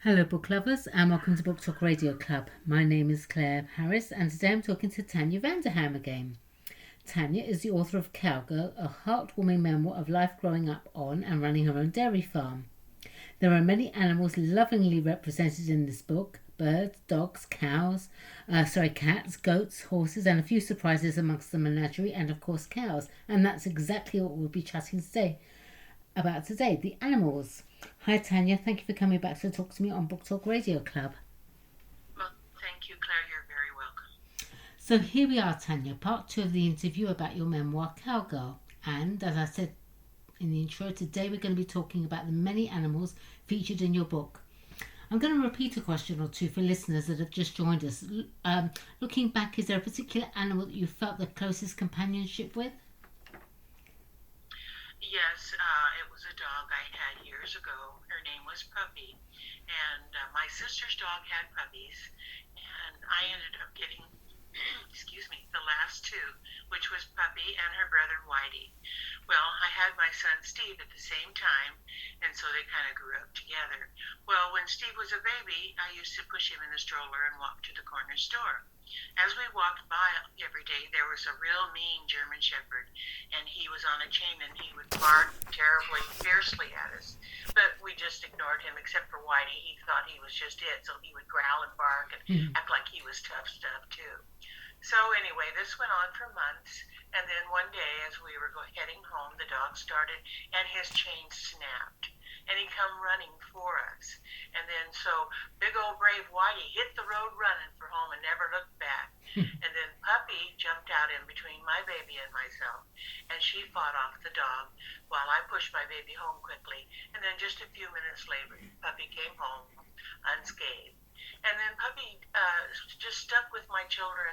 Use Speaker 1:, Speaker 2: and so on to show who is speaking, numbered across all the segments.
Speaker 1: Hello, book lovers, and welcome to Book Talk Radio Club. My name is Claire Harris, and today I'm talking to Tanya Vanderham again. Tanya is the author of Cowgirl, a heartwarming memoir of life growing up on and running her own dairy farm. There are many animals lovingly represented in this book: birds, dogs, cats, goats, horses, and a few surprises amongst the menagerie, and of course cows. And that's exactly what we'll be chatting about today, the animals. Hi Tanya, thank you for coming back to talk to me on Book Talk Radio Club.
Speaker 2: Well, thank you, Claire. You're very welcome.
Speaker 1: So here we are, Tanya, part two of the interview about your memoir, Cowgirl. And as I said in the intro, today we're going to be talking about the many animals featured in your book. I'm going to repeat a question or two for listeners that have just joined us. Looking back, is there a particular animal that you felt the closest companionship with?
Speaker 2: Yes, it was a dog I had years ago. Her name was Puppy, and my sister's dog had puppies, and I ended up getting, excuse me, the last two, which was Puppy and her brother Whitey. Well, I had my son Steve at the same time, and so they kind of grew up together. Well, when Steve was a baby, I used to push him in the stroller and walk to the corner store. As we walked by every day, there was a real mean German Shepherd, and he was on a chain, and he would bark terribly, fiercely at us. But we just ignored him, except for Whitey. He thought he was just it, so he would growl and bark and act like he was tough stuff, too. So anyway, this went on for months, and then one day as we were heading home, the dog started, and his chain snapped, and he come running for us. And then so big old brave Whitey hit the road running for home and never looked back. And then Puppy jumped out in between my baby and myself, and she fought off the dog while I pushed my baby home quickly. And then just a few minutes later, Puppy came home unscathed. And then Puppy just stuck with my children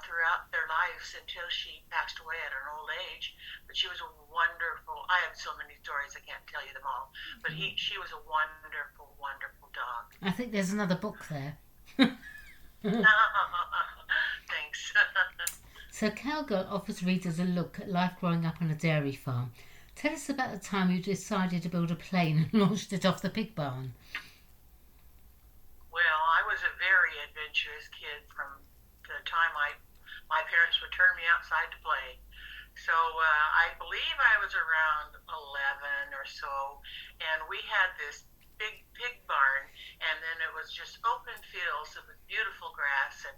Speaker 2: throughout their lives until she passed away at an old age. But she was a wonderful, I have so many stories, I can't tell you them all. But she was a wonderful, wonderful dog.
Speaker 1: I think there's another book there.
Speaker 2: Thanks.
Speaker 1: So Cowgirl offers readers a look at life growing up on a dairy farm. Tell us about the time you decided to build a plane and launched it off the pig barn.
Speaker 2: Well, I was a very adventurous kid from the time my parents would turn me outside to play. So I believe I was around 11 or so, and we had this big pig barn, and then it was just open fields with beautiful grass. And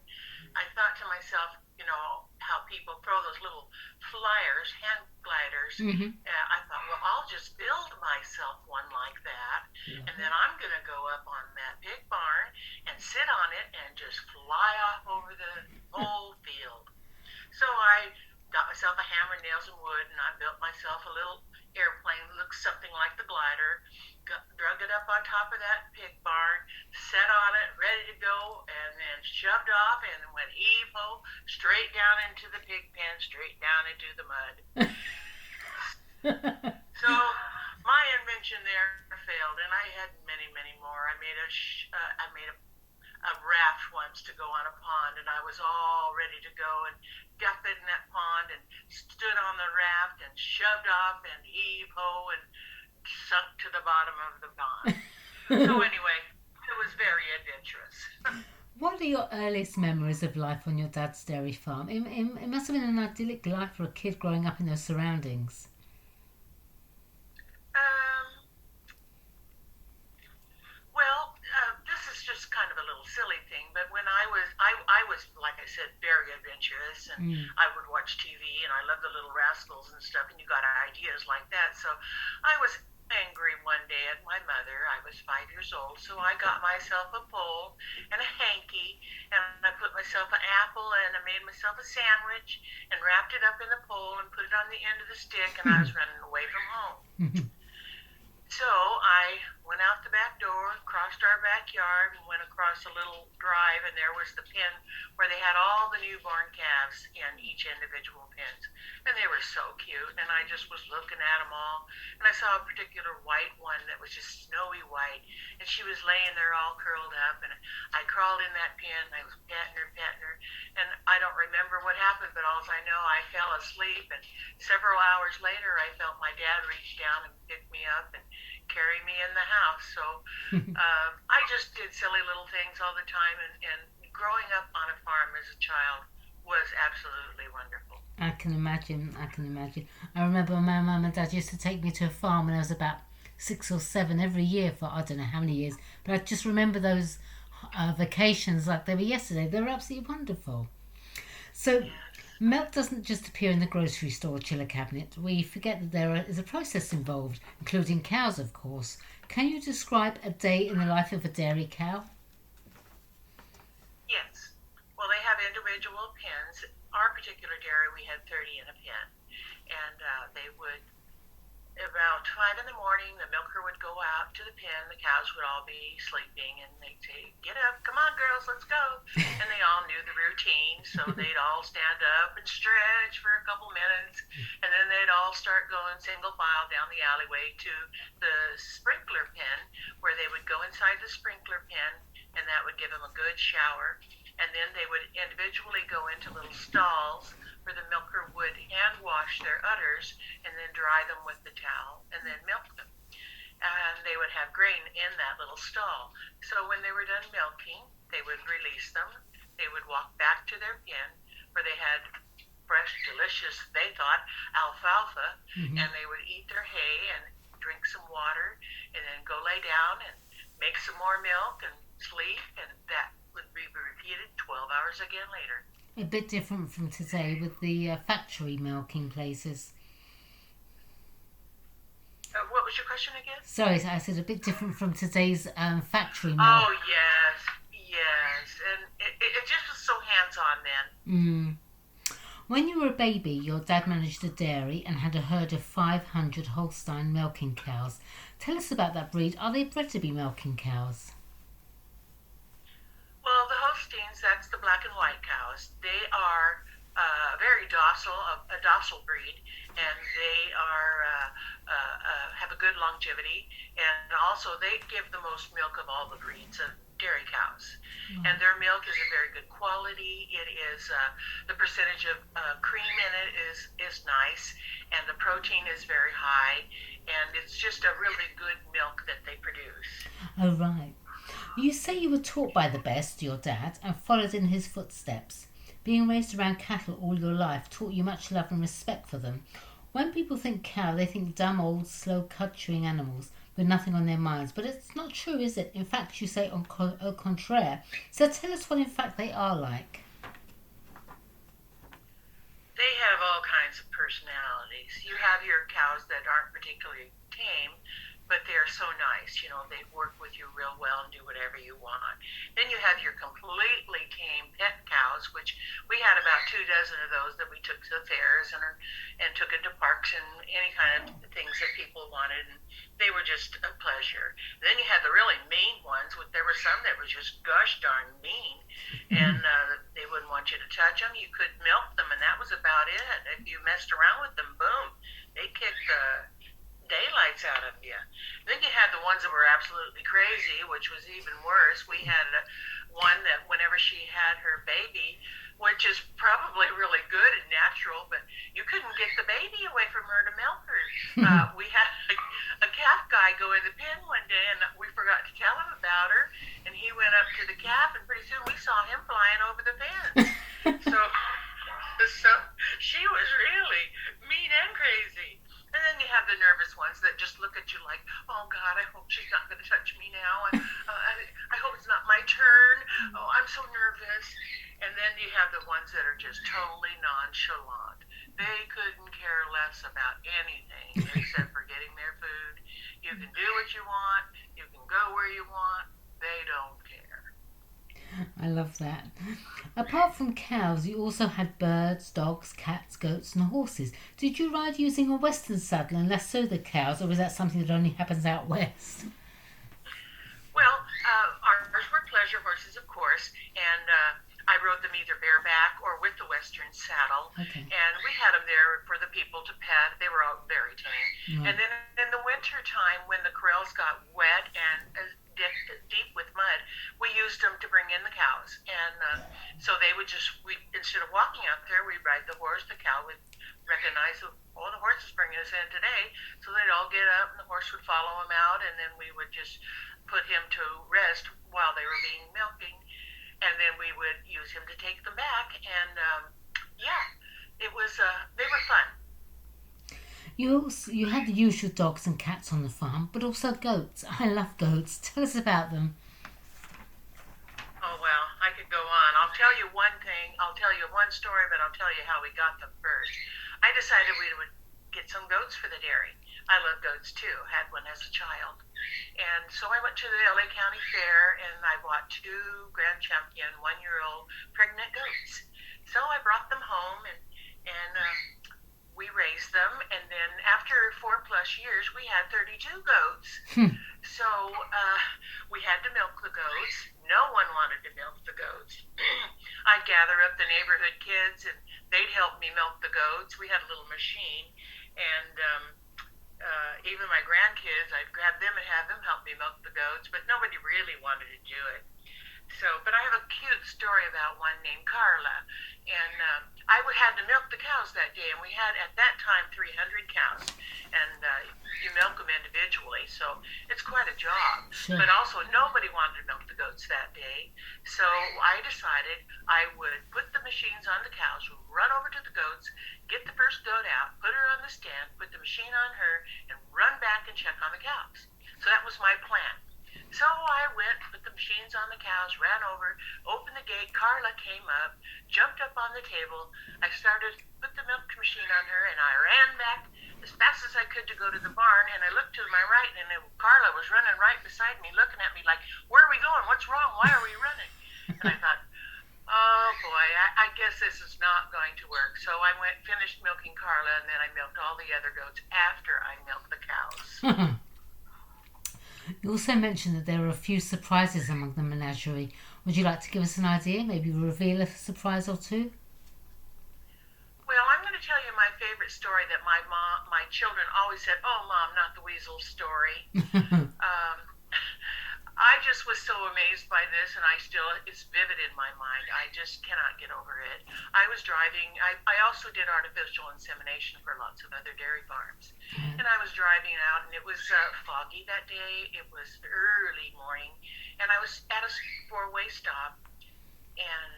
Speaker 2: I thought to myself, how people throw those little flyers, hand gliders.
Speaker 1: Mm-hmm.
Speaker 2: I thought, well, I'll just build myself one like that, and then I'm going to go up on that pig barn and sit on it and just fly off over the whole field. So I got myself a hammer, nails, and wood, and I built myself a little airplane that looks something like the glider, drug it up on top of that pig barn, set on it, ready to go, and then shoved off and went heave-ho, straight down into the pig pen, straight down into the mud. So my invention there failed, and I had many, many more. I made a raft once to go on a pond, and I was all ready to go and got in that pond and stood on the raft and shoved off and heave-ho and sunk to the bottom of the pond. So anyway, it was very adventurous.
Speaker 1: What are your earliest memories of life on your dad's dairy farm? It must have been an idyllic life for a kid growing up in those surroundings.
Speaker 2: Well, this is just kind of a little silly thing, but when I was, like I said, very adventurous, and I would watch TV, and I loved the Little Rascals and stuff, and you got ideas like that. So I was angry one day at my mother. I was 5 years old, so I got myself a pole and a hanky, and I put myself an apple, and I made myself a sandwich, and wrapped it up in the pole, and put it on the end of the stick, and I was running away from home. So I went out the back door, crossed our backyard, and went across a little drive, and there was the pen where they had all the newborn calves in each individual pens. And they were so cute, and I just was looking at them all. And I saw a particular white one that was just snowy white, and she was laying there all curled up, and I crawled in that pen, and I was petting her, and I don't remember what happened, but all I know, I fell asleep, and several hours later, I felt my dad reach down and pick me up, and carry me in the house. So I just did silly little things all the time, and growing up on a farm as a child was absolutely wonderful.
Speaker 1: I can imagine. I can imagine. I remember my mum and dad used to take me to a farm when I was about 6 or 7 every year for I don't know how many years. But I just remember those vacations like they were yesterday. They were absolutely wonderful. So
Speaker 2: Yes.
Speaker 1: milk doesn't just appear in the grocery store chiller cabinet. We forget that is a process involved, including cows, of course. Can you describe a day in the life of a dairy cow?
Speaker 2: Yes. Well, they have individual pens. Our particular dairy, we had 30 in a pen. And they would, about 5 in the morning, the milker would go out to the pen. The cows would all be sleeping, and they'd say, "Get up, come on, girls, let's go." And they all knew the routine, so they'd all stand up and stretch for a couple minutes, and then they'd all start going single file down the alleyway to the sprinkler pen, where they would go inside the sprinkler pen, and that would give them a good shower. And then they would individually go into little stalls where the milker would hand wash their udders and then dry them with the towel and then milk them. And they would have grain in that little stall. So when they were done milking, they would release them. They would walk back to their pen where they had fresh, delicious, they thought, alfalfa, and they would eat their hay and drink some water and then go lay down and make some more milk and sleep, and that would be repeated 12 hours again later.
Speaker 1: A bit different from today with the factory milking places.
Speaker 2: What was your question again?
Speaker 1: Sorry, I said a bit different from today's factory milk.
Speaker 2: Oh, yes, yes. And it just was so hands-on then.
Speaker 1: When you were a baby, your dad managed a dairy and had a herd of 500 Holstein milking cows. Tell us about that breed. Are they bred to be milking cows?
Speaker 2: Well, the Holsteins, that's the black and white cows. They are very docile, a docile breed, and they have a good longevity, and also they give the most milk of all the breeds of dairy cows. And their milk is a very good quality. It is the percentage of cream in it is nice, and the protein is very high, and it's just a really good milk that they produce.
Speaker 1: Oh, right. You say you were taught by the best, your dad, and followed in his footsteps. Being raised around cattle all your life taught you much love and respect for them. When people think cow, they think dumb, old, slow, cud-chewing animals with nothing on their minds. But it's not true, is it? In fact, you say au contraire. So tell us what in fact they are like.
Speaker 2: They have all kinds of personalities. You have your cows that aren't particularly tame, but they're so nice. You know, they work with you real well and do whatever you want. Then you have your completely tame pet cows, which we had about 24 of those that we took to the fairs and took into parks and any kind of things that people wanted. And they were just a pleasure. Then you had the really mean ones. There were some that were just gosh darn mean, and they wouldn't want you to touch them. You could milk them, and that was about it. If you messed around with them, boom, they kicked the daylights out of you. Then you had the ones that were absolutely crazy, which was even worse. We had one that whenever she had her baby, which is probably really good and natural, but you couldn't get the baby away from her to milk her. We had a calf guy go in the pen one day, and we forgot to tell him about her, and he went up to the calf, and pretty soon we saw him flying over the fence. So she was really mean and crazy. And then you have the nervous ones that just look at you like, "Oh God, I hope she's not going to touch me now. I hope it's not my turn. Oh, I'm so nervous." And then you have the ones that are just totally nonchalant. They couldn't care less about anything except for getting their food. You can do what you want. You can go where you want. They don't care.
Speaker 1: I love that. Apart from cows, you also had birds, dogs, cats, goats and horses. Did you ride using a western saddle and less so the cows, or was that something that only happens out west?
Speaker 2: Well, ours were pleasure horses, of course, and I rode them either bareback or with the western saddle.
Speaker 1: Okay.
Speaker 2: And we had them there for the people to pet. They were all very tame.
Speaker 1: Right.
Speaker 2: And then in the winter time, when the corrals got wet and deep with mud, we used them to bring in the cows. And so they would just, instead of walking out there, we'd ride the horse. The cow would recognize, oh, the horse is bringing us in today. So they'd all get up and the horse would follow him out, and then we would just put him to rest while they were being milking, and then we would use him to take them back. And it was they were fun.
Speaker 1: You had the usual dogs and cats on the farm, but also goats. I love goats. Tell us about them.
Speaker 2: Oh, well, I could go on. I'll tell you one thing. I'll tell you one story, but I'll tell you how we got them first. I decided we would get some goats for the dairy. I love goats too. Had one as a child. And so I went to the LA County Fair and I bought 2 Grand Champion 1-year-old pregnant goats. So I brought them home and we raised them. And then after 4+ years, we had 32 goats. So we had to milk the goats. No one wanted to milk the goats. I'd gather up the neighborhood kids and they'd help me milk the goats. We had a little machine, and even my grandkids, I'd grab them and have them help me milk the goats, but nobody really wanted to do it. So, but I have a cute story about one named Carla, and I had to milk the cows that day, and we had at that time 300 cows, and you milk them individually, so it's quite a job.
Speaker 1: Sure.
Speaker 2: But also nobody wanted to milk the goats that day, so I decided I would put the machines on the cows, run over to the goats, get the first goat out, put her on the stand, put the machine on her, and run back and check on the cows. So that was my plan. So I went, put the machines on the cows, ran over, opened the gate. Carla came up, jumped up on the table. I started, put the milk machine on her, and I ran back as fast as I could to go to the barn. And I looked to my right, and Carla was running right beside me, looking at me like, "Where are we going? What's wrong? Why are we running?" And I thought, oh boy, I guess this is not going to work. So I finished milking Carla, and then I milked all the other goats after I milked the cows.
Speaker 1: You also mentioned that there were a few surprises among the menagerie. Would you like to give us an idea? Maybe reveal a surprise or two?
Speaker 2: Well, I'm going to tell you my favorite story that my children always said, "Oh, Mom, not the Weasels story." I just was so amazed by this, and it's vivid in my mind. I just cannot get over it. I was driving, I also did artificial insemination for lots of other dairy farms. And I was driving out, and it was foggy that day. It was early morning, and I was at a 4-way stop, and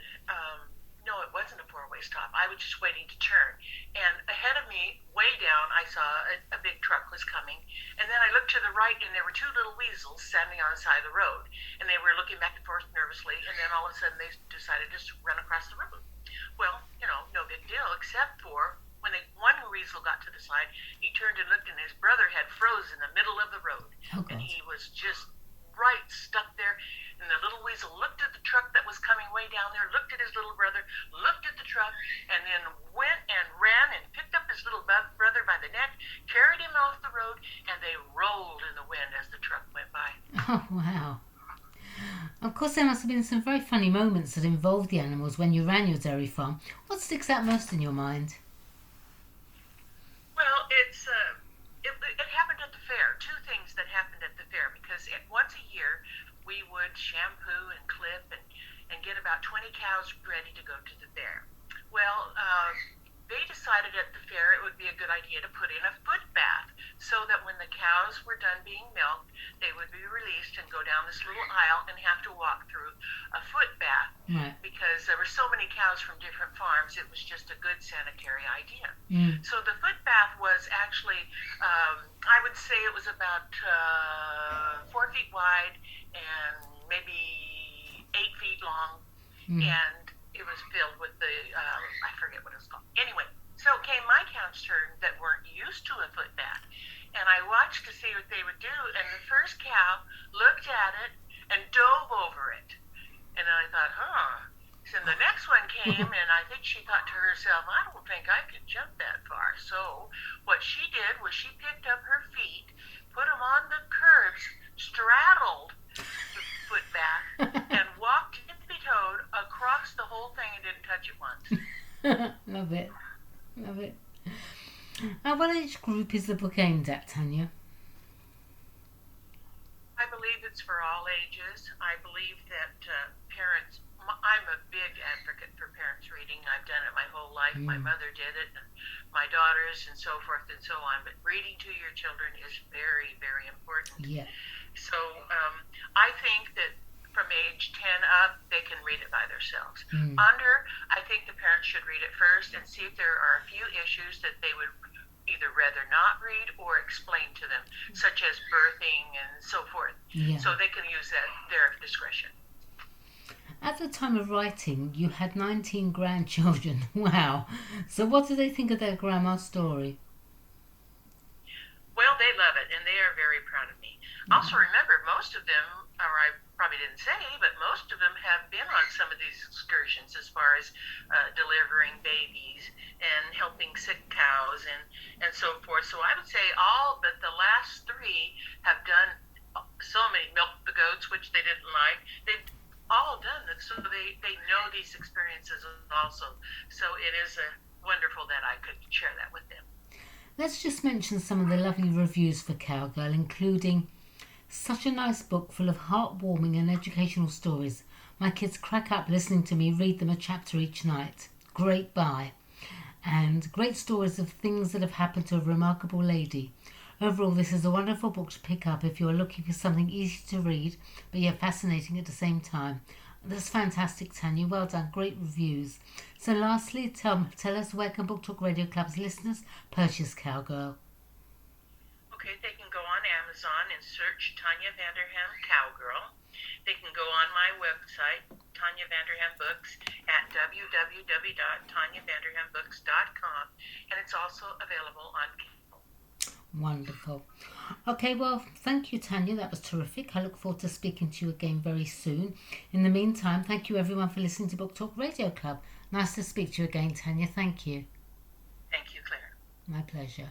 Speaker 2: no, it wasn't a 4-way stop. I was just waiting to turn. And ahead of me, way down, I saw a big truck was coming. And then I looked to the right, and there were 2 little weasels standing on the side of the road. And they were looking back and forth nervously. And then all of a sudden, they decided to run across the road. Well, no big deal, except for when one weasel got to the side, he turned and looked, and his brother had froze in the middle of the road.
Speaker 1: Oh,
Speaker 2: and he was just right stuck there. And the little weasel looked at the truck that was coming way down there, looked at his little brother, looked at the truck, and then went and ran and picked up his little brother by the neck, carried him off the road, and they rolled in the wind as the truck went by.
Speaker 1: Oh, wow. Of course, there must have been some very funny moments that involved the animals when you ran your dairy farm. What sticks out most in your mind?
Speaker 2: Well, it happened at the fair. 2 things that happened at the fair, because once a year we would shampoo and clip and get about 20 cows ready to go to the fair. Well, they decided at the fair it would be a good idea to put in a foot bath so that when the cows were done being milked, they would be released and go down this little aisle and have to walk through a foot bath.
Speaker 1: Right.
Speaker 2: Because there were so many cows from different farms, it was just a good sanitary idea. So the foot bath was actually, I would say it was about 4 feet wide and maybe 8 feet long, and it was filled with I forget what it was called. Anyway, so it came my cow's turn that weren't used to a foot bath, and I watched to see what they would do, and the first cow looked at it and dove over it, and I thought, So the next one came, and I think she thought to herself, I don't think I could jump that far. So what she did was she picked up her feet, put them on the curbs, straddled the foot bath, and walked tippy-toed across the whole thing and didn't touch it once.
Speaker 1: Love it. Love it. What age group is the book aimed at, Tanya?
Speaker 2: I believe it's for all ages. I believe that parents, I'm a big advocate for parents reading. I've done it my whole life. My mother did it. My my daughters and so forth and so on. But reading to your children is very, very important.
Speaker 1: Yeah.
Speaker 2: So I think that from age 10 up, they can read it by themselves. Under, I think the parents should read it first and see if there are a few issues that they would either rather not read or explain to them, such as birthing and so forth.
Speaker 1: Yeah.
Speaker 2: So they can use that their discretion.
Speaker 1: At the time of writing, you had 19 grandchildren. Wow. So what do they think of their grandma's story?
Speaker 2: Well, they love it, and they are very proud of me. Also, remember, most of them, or I probably didn't say, but most of them have been on some of these excursions as far as delivering babies and helping sick cows and so forth. So I would say all but the last 3 have done so many, milk the goats, which they didn't like. They've all done that, so they know these experiences also. So it is wonderful that I could share that with them.
Speaker 1: Let's just mention some of the lovely reviews for Cowgirl, including such a nice book full of heartwarming and educational stories. My kids crack up listening to me read them a chapter each night. Great buy. And great stories of things that have happened to a remarkable lady. Overall, this is a wonderful book to pick up if you are looking for something easy to read, but yet fascinating at the same time. That's fantastic, Tanya. Well done. Great reviews. So lastly, tell us, where can Book Talk Radio Club's listeners purchase Cowgirl?
Speaker 2: Okay, they can go on Amazon and search Tanya Vanderham Cowgirl. They can go on my website, Tanya Vanderham Books, at www.tanyavanderhambooks.com, and it's also available on Kindle.
Speaker 1: Wonderful. Okay, well, thank you, Tanya. That was terrific. I look forward to speaking to you again very soon. In the meantime, thank you everyone for listening to Book Talk Radio Club. Nice to speak to you again, Tanya. Thank you.
Speaker 2: Thank you, Claire.
Speaker 1: My pleasure.